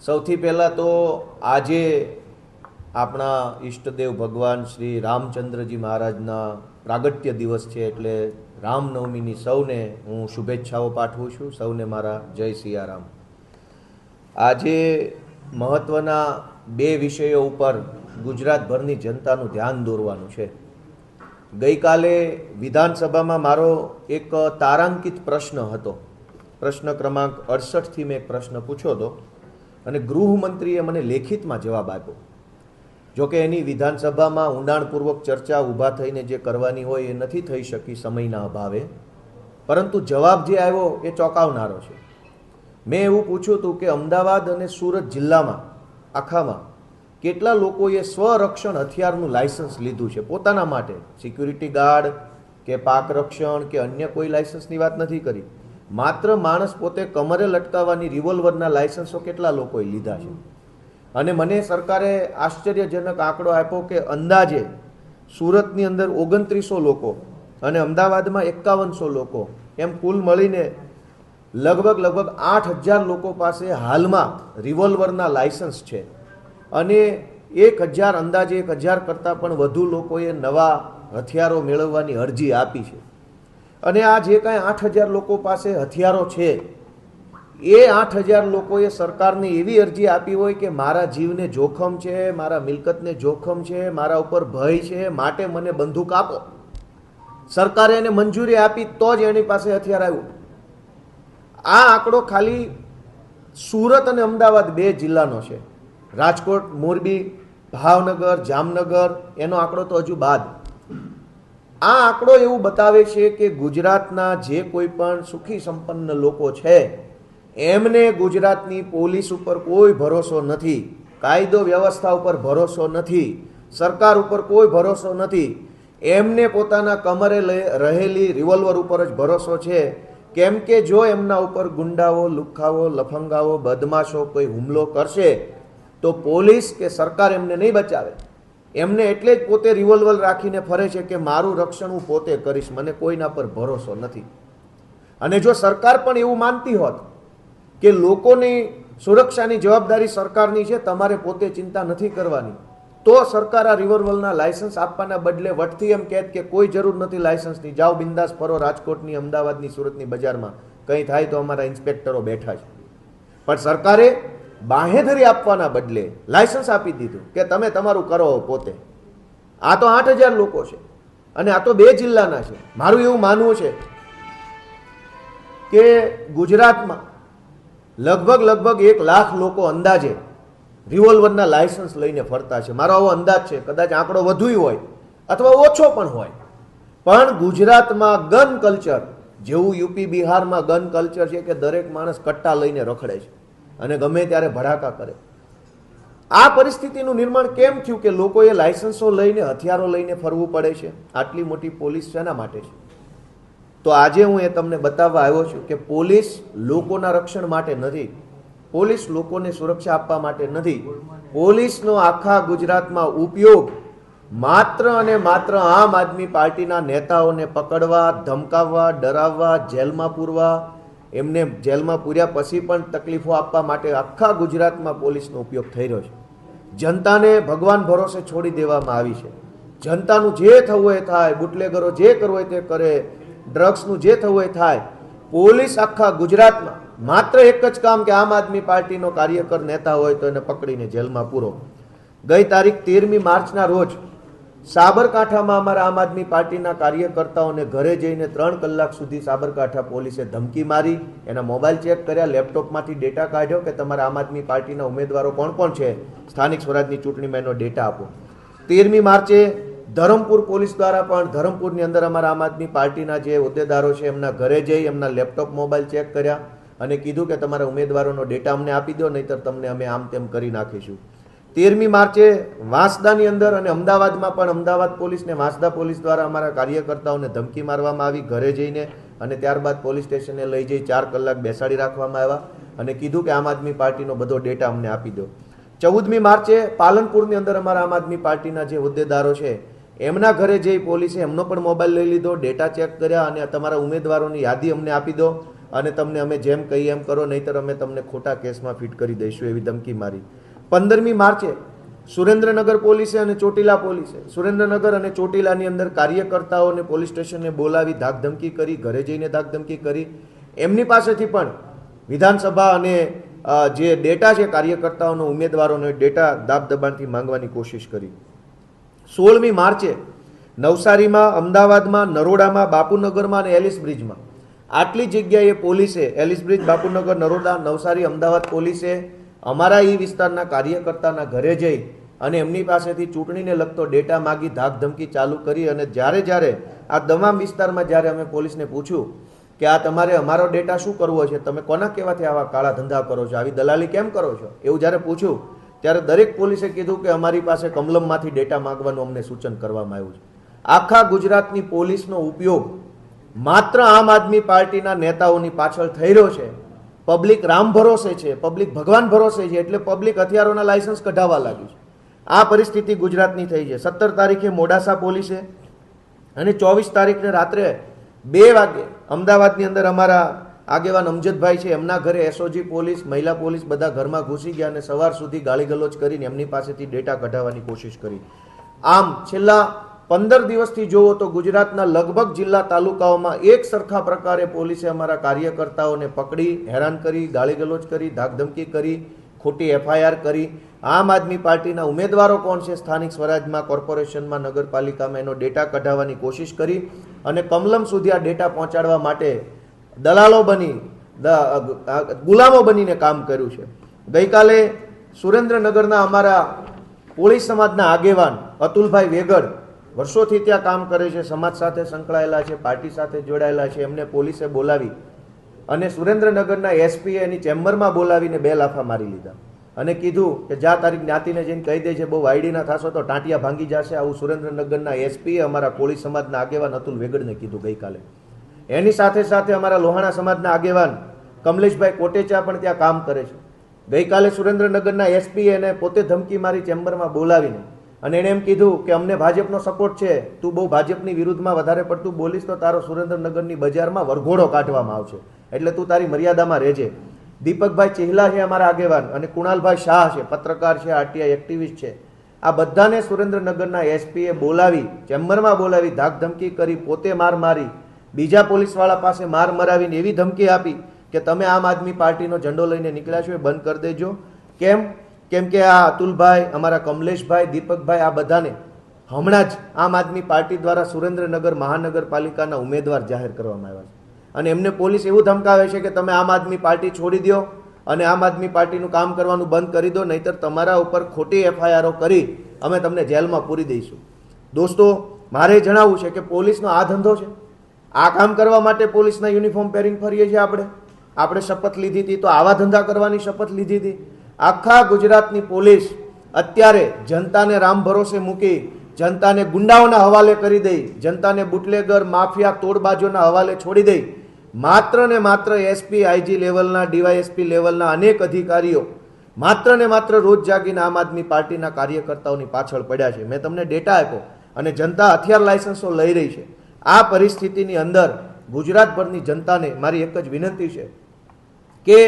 સૌથી પહેલાં તો આજે આપણા ઈષ્ટદેવ ભગવાન શ્રી રામચંદ્રજી મહારાજના પ્રાગટ્ય દિવસ છે, એટલે રામનવમીની સૌને હું શુભેચ્છાઓ પાઠવું છું. સૌને મારા જય સિયારામ. આજે મહત્ત્વના બે વિષયો ઉપર ગુજરાતભરની જનતાનું ધ્યાન દોરવાનું છે. ગઈકાલે વિધાનસભામાં મારો એક તારાંકિત પ્રશ્ન હતો. પ્રશ્ન ક્રમાંક 68થી મેં એક પ્રશ્ન પૂછ્યો હતો અને ગૃહમંત્રીએ મને લેખિતમાં જવાબ આપ્યો. જોકે એની વિધાનસભામાં ઊંડાણપૂર્વક ચર્ચા ઊભા થઈને જે કરવાની હોય એ નથી થઈ શકી સમયના અભાવે, પરંતુ જવાબ જે આવ્યો એ ચોંકાવનારો છે. મેં એવું પૂછ્યું હતું કે અમદાવાદ અને સુરત જિલ્લામાં આખામાં કેટલા લોકોએ સ્વરક્ષણ હથિયારનું લાયસન્સ લીધું છે પોતાના માટે, સિક્યુરિટી ગાર્ડ કે પાક રક્ષણ કે અન્ય કોઈ લાયસન્સની વાત નથી કરી, માત્ર માણસ પોતે કમરે લટકાવવાની રિવોલ્વરના લાયસન્સો કેટલા લોકોએ લીધા છે. અને મને સરકારે આશ્ચર્યજનક આંકડો આપ્યો કે અંદાજે સુરતની અંદર 2900 લોકો અને અમદાવાદમાં 5100 લોકો, એમ કુલ મળીને લગભગ 8000 લોકો પાસે હાલમાં રિવોલ્વરના લાયસન્સ છે. અને 1000 અંદાજે 1000 કરતાં પણ વધુ લોકોએ નવા હથિયારો મેળવવાની અરજી આપી છે. અને આ જે કાંઈ 8000 લોકો પાસે હથિયારો છે એ 8000 લોકોએ સરકારને એવી અરજી આપી હોય કે મારા જીવને જોખમ છે, મારા મિલકતને જોખમ છે, મારા ઉપર ભય છે, માટે મને બંદૂક આપો. સરકારે એને મંજૂરી આપી તો જ એની પાસે હથિયાર આવ્યું. આ આંકડો ખાલી સુરત અને અમદાવાદ બે જિલ્લાનો છે. રાજકોટ, મોરબી, ભાવનગર, જામનગર એનો આંકડો તો હજુ બાદ. આ આંકડો એવું બતાવે છે કે ગુજરાતના જે કોઈ પણ સુખી સંપન્ન લોકો છે એમને ગુજરાતની પોલીસ ઉપર કોઈ ભરોસો નથી, કાયદો વ્યવસ્થા ઉપર ભરોસો નથી, સરકાર ઉપર કોઈ ભરોસો નથી. એમને પોતાના કમરે રહેલી રિવોલ્વર ઉપર જ ભરોસો છે. કેમ કે જો એમના ઉપર ગુંડાઓ, લુખ્ખાઓ, લફંગાઓ, બદમાશો કોઈ હુમલો કરશે તો પોલીસ કે સરકાર એમને નહીં બચાવે. એમને એટલે જ પોતે રિવોલ્વર રાખીને ફરે છે કે મારું રક્ષણ હું પોતે કરીશ, મને કોઈના પર ભરોસો નથી. અને જો સરકાર પણ એવું માનતી હોત કે લોકોની સુરક્ષાની જવાબદારી સરકારની છે, તમારે પોતે ચિંતા નથી કરવાની, તો સરકાર આ રિવોલ્વરના લાયસન્સ આપવાના બદલે વટથી એમ કહેત કે કોઈ જરૂર નથી લાયસન્સની, જાઓ બિંદાસ ફરો રાજકોટની, અમદાવાદની, સુરતની બજારમાં, કંઈ થાય તો અમારા ઇન્સ્પેક્ટરો બેઠા છે. પણ સરકારે બાંહેધરી આપવાના બદલે લાયસન્સ આપી દીધું કે તમે તમારું કરો પોતે. આ તો 8000 લોકો છે અને આ તો બે જિલ્લાના છે. મારું એવું માનવું છે કે ગુજરાતમાં લગભગ 1 લાખ લોકો અંદાજે રિવોલ્વરના લાયસન્સ લઈને ફરતા છે. મારો આવો અંદાજ છે, કદાચ આંકડો વધુ હોય અથવા ઓછો પણ હોય. પણ ગુજરાતમાં ગન કલ્ચર જેવું યુપી બિહારમાં ગન કલ્ચર છે કે દરેક માણસ કટ્ટા લઈને રખડે છે અને ગમે ત્યારે ભડાકા કરે. આ પરિસ્થિતિનું નિર્માણ કેમ થયું કે લોકોએ લાયસન્સો લઈને, હથિયારો લઈને ફરવું પડે છે? આટલી મોટી પોલીસ શેના માટે છે? તો આજે હું એ તમને બતાવવા આવ્યો છું કે પોલીસ લોકોના રક્ષણ માટે નથી, પોલીસ લોકોને સુરક્ષા આપવા માટે નથી. પોલીસનો આખા ગુજરાતમાં ઉપયોગ માત્ર અને માત્ર આમ આદમી પાર્ટીના નેતાઓને પકડવા, ધમકાવવા, ડરાવવા, જેલમાં પૂરવા, એમને જેલમાં પૂર્યા પછી પણ તકલીફો આપવા માટે આખા ગુજરાતમાં પોલીસનો ઉપયોગ થઈ રહ્યો છે. જનતાને ભગવાન ભરોસે છોડી દેવામાં આવી છે. જનતાનું જે થવું એ થાય, બુટલેગરો જે કરવું હોય તે કરે, ડ્રગ્સનું જે થવું એ થાય. પોલીસ આખા ગુજરાતમાં માત્ર એક જ કામ કે આમ આદમી પાર્ટીનો કાર્યકર નેતા હોય તો એને પકડીને જેલમાં પૂરો. ગઈ તારીખ 13મી માર્ચના રોજ સાબરકાંઠામાં અમારા આમ આદમી પાર્ટીના કાર્યકર્તાઓને ઘરે જઈને 3 કલાક સુધી સાબરકાંઠા પોલીસે ધમકી મારી, એના મોબાઈલ ચેક કર્યા, લેપટોપમાંથી ડેટા કાઢ્યો કે તમારા આમ આદમી પાર્ટીના ઉમેદવારો કોણ કોણ છે, સ્થાનિક સ્વરાજની ચૂંટણીમાં એનો ડેટા આપો. 13મી માર્ચે ધરમપુર પોલીસ દ્વારા પણ ધરમપુરની અંદર અમારા આમ આદમી પાર્ટીના જે હોદ્દેદારો છે એમના ઘરે જઈ એમના લેપટોપ, મોબાઈલ ચેક કર્યા અને કીધું કે તમારા ઉમેદવારોનો ડેટા અમને આપી દો, નહીંતર તમને અમે આમ તેમ કરી નાખીશું. 13મી માર્ચે વાંસદાની અંદર અને અમદાવાદમાં પણ અમદાવાદ પોલીસ ને વાંસદા પોલીસ દ્વારા અમારા કાર્યકર્તાઓને ધમકી મારવામાં આવી ઘરે જઈને, અને ત્યારબાદ પોલીસ સ્ટેશને લઈ જઈ 4 કલાક બેસાડી રાખવામાં આવ્યા અને કીધું કે આમ આદમી પાર્ટીનો બધો ડેટા અમને આપી દો. 14મી માર્ચે પાલનપુરની અંદર અમારા આમ આદમી પાર્ટીના જે હોદ્દેદારો છે એમના ઘરે જઈ પોલીસે એમનો પણ મોબાઈલ લઈ લીધો, ડેટા ચેક કર્યા અને તમારા ઉમેદવારોની યાદી અમને આપી દો. અને તમને અમે જેમ કહીએ એમ કરો, નહીંતર અમે તમને ખોટા કેસમાં ફિટ કરી દઈશું, એવી ધમકી મારી. 15મી માર્ચે સુરેન્દ્રનગર પોલીસે અને ચોટીલા પોલીસે સુરેન્દ્રનગર અને ચોટીલાની અંદર કાર્યકર્તાઓને પોલીસ સ્ટેશને બોલાવી ધાકધમકી કરી, ઘરે જઈને ધાકધમકી કરી. એમની પાસેથી પણ વિધાનસભા અને જે ડેટા છે કાર્યકર્તાઓનો, ઉમેદવારોનો ડેટા દાબ દબાણથી માંગવાની કોશિશ કરી. 16મી માર્ચે નવસારીમાં, અમદાવાદમાં, નરોડામાં, બાપુનગરમાં અને એલિસ બ્રિજમાં આટલી જગ્યાએ પોલીસે, એલિસ બ્રિજ, બાપુનગર, નરોડા, નવસારી, અમદાવાદ પોલીસે અમારા એ વિસ્તારના કાર્યકર્તાના ઘરે જઈ અને એમની પાસેથી ચૂંટણીને લગતો ડેટા માગી ધાકધમકી ચાલુ કરી. અને જ્યારે આ તમામ વિસ્તારમાં જ્યારે અમે પોલીસને પૂછ્યું કે આ તમારે અમારો ડેટા શું કરવો છે, તમે કોના કહેવાથી આવા કાળા ધંધા કરો છો, આવી દલાલી કેમ કરો છો, એવું જ્યારે પૂછ્યું ત્યારે દરેક પોલીસે કીધું કે અમારી પાસે કમલમમાંથી ડેટા માગવાનું અમને સૂચન કરવામાં આવ્યું છે. આખા ગુજરાતની પોલીસનો ઉપયોગ માત્ર આમ આદમી પાર્ટીના નેતાઓની પાછળ થઈ રહ્યો છે. પબ્લિક રામ ભરોસે છે, પબ્લિક ભગવાન ભરોસે છે, એટલે પબ્લિક હથિયારોના લાયસન્સ કઢાવવા લાગ્યું છે. આ પરિસ્થિતિ ગુજરાતની થઈ છે. 17 તારીખે મોડાસા પોલીસે અને 24 તારીખને રાત્રે 2 વાગે અમદાવાદની અંદર અમારા આગેવાન અમજદભાઈ છે, એમના ઘરે એસઓજી પોલીસ, મહિલા પોલીસ બધા ઘરમાં ઘૂસી ગયા અને સવાર સુધી ગાળીગલોચ કરીને એમની પાસેથી ડેટા કઢાવવાની કોશિશ કરી. આમ છેલ્લા 15 દિવસથી જોવો તો ગુજરાતના લગભગ જિલ્લા તાલુકાઓમાં એક સરખા પ્રકારે પોલીસે અમારા કાર્યકર્તાઓને પકડી, હેરાન કરી, ગાળીગલોચ કરી, ધાકધમકી કરી, ખોટી એફઆઈઆર કરી. આમ આદમી પાર્ટીના ઉમેદવારો કોણ છે સ્થાનિક સ્વરાજમાં, કોર્પોરેશનમાં, નગરપાલિકામાં, એનો ડેટા કઢાવવાની કોશિશ કરી અને કમલમ સુધી આ ડેટા પહોંચાડવા માટે દલાલો બની, ગુલામો બનીને કામ કર્યું છે. ગઈકાલે સુરેન્દ્રનગરના અમારા કોળી સમાજના આગેવાન અતુલભાઈ વેગડ વર્ષોથી ત્યાં કામ કરે છે, સમાજ સાથે સંકળાયેલા છે, પાર્ટી સાથે જોડાયેલા છે. એમને પોલીસે બોલાવી અને સુરેન્દ્રનગરના એસપીએ એની ચેમ્બરમાં બોલાવીને 2 લાફા મારી લીધા અને કીધું કે જા તારી જ્ઞાતિને જઈને કહી દે છે, બહુ વાયડી ના થશો તો ટાંટિયા ભાંગી જશે. આવું સુરેન્દ્રનગરના એસપીએ અમારા કોળી સમાજના આગેવાન અતુલ વેગડને કીધું ગઈકાલે. એની સાથે સાથે અમારા લોહાણા સમાજના આગેવાન કમલેશભાઈ કોટેચા પણ ત્યાં કામ કરે છે. ગઈકાલે સુરેન્દ્રનગરના એસપીએ એને પોતે ધમકી મારી ચેમ્બરમાં બોલાવીને અને એણે એમ કીધું કે અમને ભાજપનો સપોર્ટ છે, તું બહુ ભાજપની વિરુદ્ધમાં વધારે પડતું બોલીશ તો તારો સુરેન્દ્રનગરની બજારમાં વરઘોડો કાઢવામાં આવશે, એટલે તું તારી મર્યાદામાં રહેજે. દીપકભાઈ ચેહલા છે અમારા આગેવાન અને કુણાલભાઈ શાહ છે, પત્રકાર છે, આરટીઆઈ એક્ટિવિસ્ટ છે. આ બધાને સુરેન્દ્રનગરના એસપીએ બોલાવી, ચેમ્બરમાં બોલાવી ધાકધમકી કરી, પોતે માર મારી, બીજા પોલીસવાળા પાસે માર મરાવીને એવી ધમકી આપી કે તમે આમ આદમી પાર્ટીનો ઝંડો લઈને નીકળ્યા છો એ બંધ કરી દેજો. કેમ કે આ અતુલભાઈ, અમારા કમલેશભાઈ, દીપકભાઈ, આ બધાને હમણાં જ આમ આદમી પાર્ટી દ્વારા સુરેન્દ્રનગર મહાનગરપાલિકાના ઉમેદવાર જાહેર કરવામાં આવ્યા છે. અને એમને પોલીસ એવું ધમકાવે છે કે તમે આમ આદમી પાર્ટી છોડી દો અને આમ આદમી પાર્ટીનું કામ કરવાનું બંધ કરી દો, નહીતર તમારા ઉપર ખોટી એફઆઈઆરો કરી અમે તમને જેલમાં પૂરી દઈશું. દોસ્તો, મારે જણાવવું છે કે પોલીસનો આ ધંધો છે. આ કામ કરવા માટે પોલીસના યુનિફોર્મ પહેરીને ફરીએ છીએ આપણે શપથ લીધી હતી તો આવા ધંધા કરવાની શપથ લીધી હતી. આખા ગુજરાતની પોલીસ અત્યારે જનતાને રામ ભરોસે મૂકી, જનતાને ગુંડાઓના હવાલે કરી દઈ, જનતાને બુટલેગર, માફિયા, તોડબાજોના હવાલે છોડી દઈ, માત્ર ને માત્ર એસપી, આઈજી લેવલના, ડીવાયએસપી લેવલના અનેક અધિકારીઓ માત્ર ને માત્ર રોજ જાગીને આમ આદમી પાર્ટીના કાર્યકર્તાઓની પાછળ પડ્યા છે. મેં તમને ડેટા આપ્યો અને જનતા હથિયાર લાયસન્સો લઈ રહી છે. આ પરિસ્થિતિની અંદર ગુજરાતભરની જનતાને મારી એક જ વિનંતી છે કે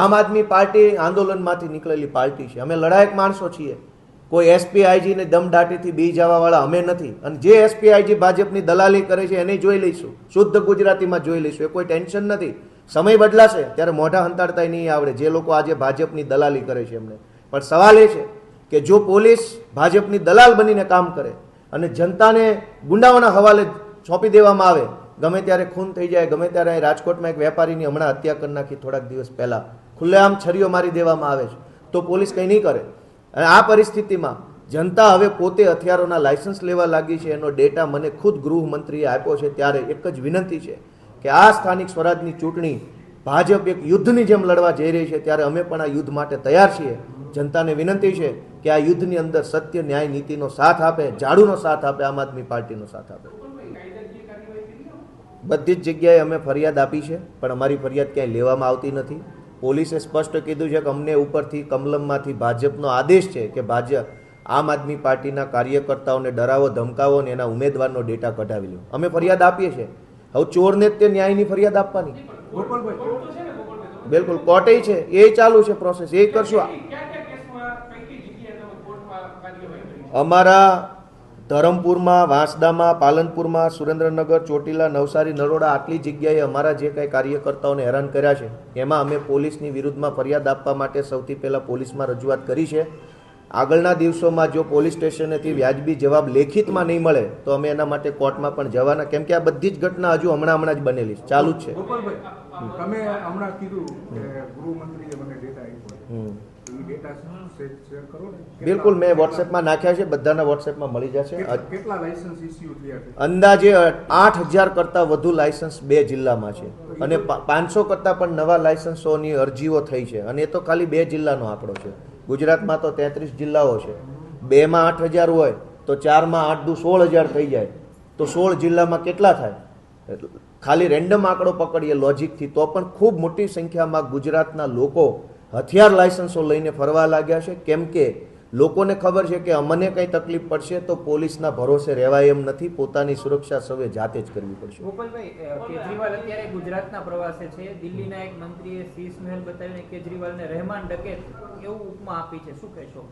આમ આદમી પાર્ટી આંદોલનમાંથી નીકળેલી પાર્ટી છે. અમે લડાયક માણસો છીએ. કોઈ એસપી આઈજીને દમદાટીથી બી જવાવાળા અમે નથી. અને જે એસપી આઈજી ભાજપની દલાલી કરે છે એને જોઈ લઈશું, શુદ્ધ ગુજરાતીમાં જોઈ લઈશું. એ કોઈ ટેન્શન નથી. સમય બદલાશે ત્યારે મોઢા હંતાડતા નહીં આવડે જે લોકો આજે ભાજપની દલાલી કરે છે એમને. પણ સવાલ એ છે કે જો પોલીસ ભાજપની દલાલ બનીને કામ કરે અને જનતાને ગુંડાઓના હવાલે સોંપી દેવામાં આવે, ગમે ત્યારે ખૂન થઈ જાય, ગમે ત્યારે રાજકોટમાં એક વેપારીની હમણાં હત્યા કરી નાખી થોડાક દિવસ પહેલા, ખુલ્લેઆમ છરીઓ મારી દેવામાં આવે છે, તો પોલીસ કંઈ નહીં કરે. અને આ પરિસ્થિતિમાં જનતા હવે પોતે હથિયારોના લાયસન્સ લેવા લાગી છે. એનો ડેટા મને ખુદ ગૃહમંત્રીએ આપ્યો છે. ત્યારે એક જ વિનંતી છે કે આ સ્થાનિક સ્વરાજની ચૂંટણી ભાજપ એક યુદ્ધની જેમ લડવા જઈ રહી છે, ત્યારે અમે પણ આ યુદ્ધ માટે તૈયાર છીએ. જનતાને વિનંતી છે કે આ યુદ્ધની અંદર સત્ય, ન્યાય, નીતિનો સાથ આપે, ઝાડુનો સાથ આપે, આમ આદમી પાર્ટીનો સાથ આપે. બધી જ જગ્યાએ અમે ફરિયાદ આપી છે, પણ અમારી ફરિયાદ ક્યાંય લેવામાં આવતી નથી. પોલીસે સ્પષ્ટ કીધું છે કે અમને ઉપરથી કમલમમાંથી ભાજપનો આદેશ છે કે ભાજપ આમ આદમી પાર્ટીના કાર્યકર્તાઓને ડરાવો, ધમકાવો અને એના ઉમેદવારનો ડેટા કઢાવી લો. અમે ફરિયાદ આપીએ છીએ. હવે ચોરને જ તે ન્યાયની ફરિયાદ આપવાની. બિલકુલ કોર્ટે છે, એ ચાલુ છે પ્રોસેસ, એ કરશું. અમારા ધરમપુરમાં, વાંસદામાં, પાલનપુરમાં, સુરેન્દ્રનગર, ચોટીલા, નવસારી, નરોડા આટલી જગ્યાએ અમારા જે કંઈ કાર્યકર્તાઓને હેરાન કર્યા છે એમાં અમે પોલીસની વિરુદ્ધમાં ફરિયાદ આપવા માટે સૌથી પહેલાં પોલીસમાં રજૂઆત કરી છે. આગળના દિવસોમાં જો પોલીસ સ્ટેશનેથી વ્યાજબી જવાબ લેખિતમાં નહીં મળે તો અમે એના માટે કોર્ટમાં પણ જવાના, કેમ કે આ બધી જ ઘટના હજુ હમણાં જ બનેલી છે, ચાલુ જ છે. તમે હમણાં કીધું કે ગૃહમંત્રીએ મને ડેટા આપ્યો, એ ડેટા શેર કરો ને. બિલકુલ, મેં વોટ્સએપમાં નાખ્યા છે, બધાના વોટ્સએપમાં મળી જશે. કેટલા લાયસન્સ ઇસ્યુ થયા છે? અંદાજે 8,000 કરતાં વધુ લાયસન્સ 2 જિલ્લામાં છે અને 500 કરતાં પણ નવા લાયસન્સોની અરજીઓ થઈ છે, અને એ તો ખાલી 2 જિલ્લાનો આંકડો છે. ગુજરાતમાં તો 33 જિલ્લાઓ છે, 2માં 8,000 હોય તો 4માં 8 દુ 16,000 થઈ જાય, તો 16 જિલ્લામાં કેટલા થાય? ખાલી રેન્ડમ આંકડો પકડીએ લોજિકથી તો પણ ખૂબ મોટી સંખ્યામાં ગુજરાતના લોકો હથિયાર લાયસન્સો લઈને ફરવા લાગ્યા છે, કેમ કે લોકોને ખબર છે કે અમને કંઈ તકલીફ પડશે તો પોલીસના ભરોસે રહેવાય એમ નથી, પોતાની સુરક્ષા સૌએ જાતે જ કરવી પડશે. ગોપાલભાઈ, કેજરીવાલ અત્યારે ગુજરાતના પ્રવાસે છે, દિલ્હીના એક મંત્રીએ શીશ મહેલ બતાવીને કેજરીવાલને રહેમાન ડકેત એવું ઉપમા આપી છે, શું કહેશો?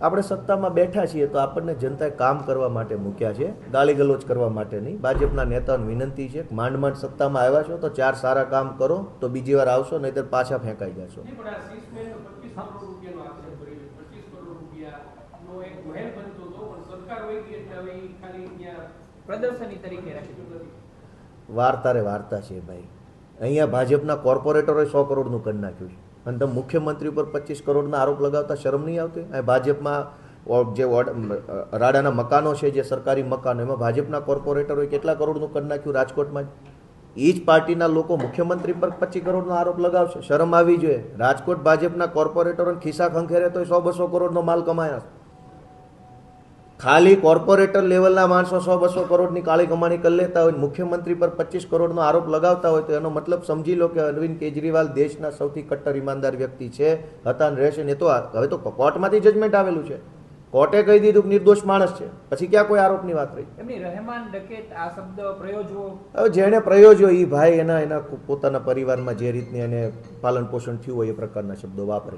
આપણે સત્તામાં બેઠા છીએ તો આપણને જનતાએ કામ કરવા માટે મૂક્યા છે, ગાળી ગલોચ કરવા માટે નહીં. ભાજપના નેતાઓને વિનંતી છે કે માંડ સત્તામાં આવ્યા છો તો 4 સારા કામ કરો તો બીજી વાર આવશો, નહીંતર પાછા ફેંકાઈ જશો. પ્રદર્શની તરીકે રાખી વાર્તારે વાર્તા છે ભાઈ. અહીંયા ભાજપના કોર્પોરેટરોએ 100 કરોડનું કરી નાખ્યું છે અને તમે મુખ્યમંત્રી ઉપર 25 કરોડના આરોપ લગાવતા શરમ નહીં આવતી? અહીં ભાજપમાં જે રાડાના મકાનો છે, જે સરકારી મકાનો, એમાં ભાજપના કોર્પોરેટરોએ કેટલા કરોડનું કરી નાખ્યું રાજકોટમાં જ. એ જ પાર્ટીના લોકો મુખ્યમંત્રી પર 25 કરોડનો આરોપ લગાવશે, શરમ આવી જોઈએ. રાજકોટ ભાજપના કોર્પોરેટરોને ખિસ્સા ખંખેરે તો 100-200 કરોડનો માલ કમાયા. ખાલી કોર્પોરેટર લેવલના માણસો 100-200 કરોડની કાળી કમાણી કરી લેતા હોય, મુખ્યમંત્રી પર 25 કરોડનો આરોપ લગાવતા હોય તો એનો મતલબ સમજી લો કે અરવિંદ કેજરીવાલ દેશના સૌથી કટ્ટર ઈમાનદાર વ્યક્તિ છે, હતા ને રહેશે. ને તો હવે તો કોર્ટમાંથી જજમેન્ટ આવેલું છે, કોર્ટે કહી દીધું કે નિર્દોષ માણસ છે, પછી ક્યાં કોઈ આરોપની વાત રહી? એમની રહેમાન ડકેત આ શબ્દ પ્રયોજવો, હવે જેને પ્રયોજ્યો એ ભાઈ એના પોતાના પરિવારમાં જે રીતની એને પાલન પોષણ થયું હોય એ પ્રકારના શબ્દો વાપરે.